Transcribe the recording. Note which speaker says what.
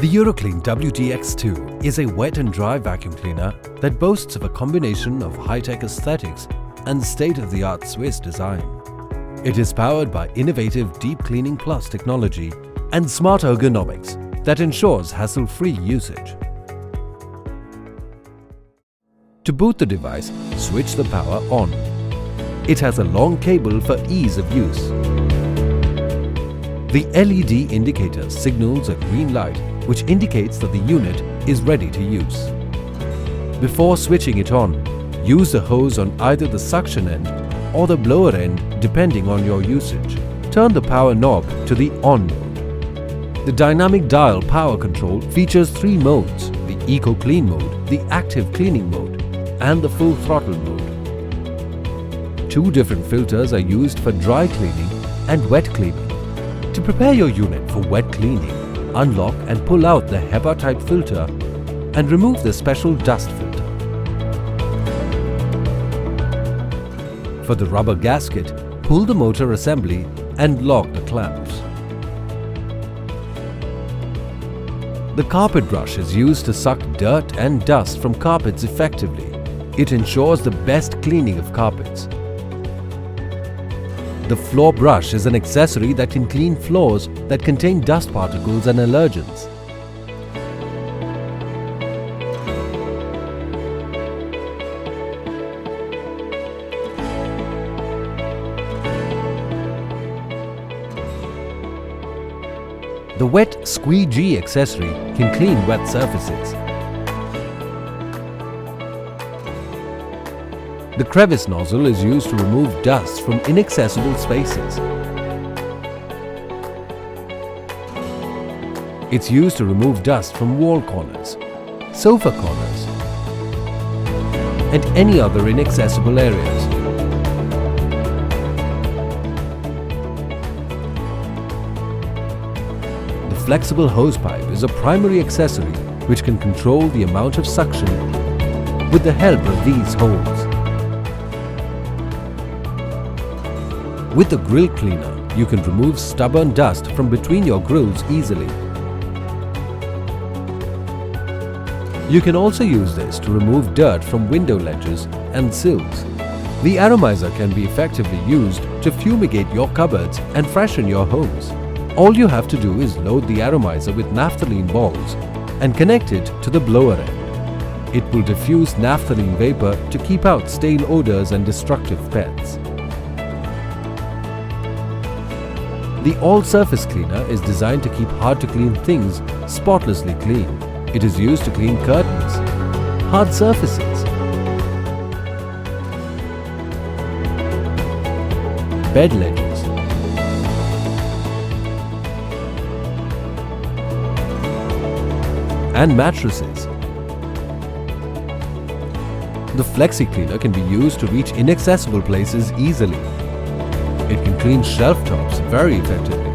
Speaker 1: The Euroclean WTX2 is a wet and dry vacuum cleaner that boasts of a combination of high-tech aesthetics and state-of-the-art Swiss design. It is powered by innovative Deep Cleaning Plus technology and smart ergonomics that ensures hassle-free usage. To boot the device, switch the power on. It has a long cable for ease of use. The LED indicator signals a green light, which indicates that the unit is ready to use. Before switching it on, use the hose on either the suction end or the blower end depending on your usage. Turn the power knob to the on mode. The dynamic dial power control features 3 modes: the Eco Clean mode, the Active Cleaning mode, and the Full Throttle mode. 2 different filters are used for dry cleaning and wet cleaning. To prepare your unit for wet cleaning, unlock and pull out the HEPA-type filter and remove the special dust filter. For the rubber gasket, pull the motor assembly and lock the clamps. The carpet brush is used to suck dirt and dust from carpets effectively. It ensures the best cleaning of carpets. The floor brush is an accessory that can clean floors that contain dust particles and allergens. The wet squeegee accessory can clean wet surfaces. The crevice nozzle is used to remove dust from inaccessible spaces. It's used to remove dust from wall corners, sofa corners, and any other inaccessible areas. The flexible hosepipe is a primary accessory which can control the amount of suction with the help of these holes. With the grill cleaner, you can remove stubborn dust from between your grills easily. You can also use this to remove dirt from window ledges and sills. The atomizer can be effectively used to fumigate your cupboards and freshen your homes. All you have to do is load the atomizer with naphthalene balls and connect it to the blower end. It will diffuse naphthalene vapor to keep out stale odors and destructive pets. The all-surface cleaner is designed to keep hard-to-clean things spotlessly clean. It is used to clean curtains, hard surfaces, bed ledges, and mattresses. The Flexi Cleaner can be used to reach inaccessible places easily. It can clean shelf tops very effectively.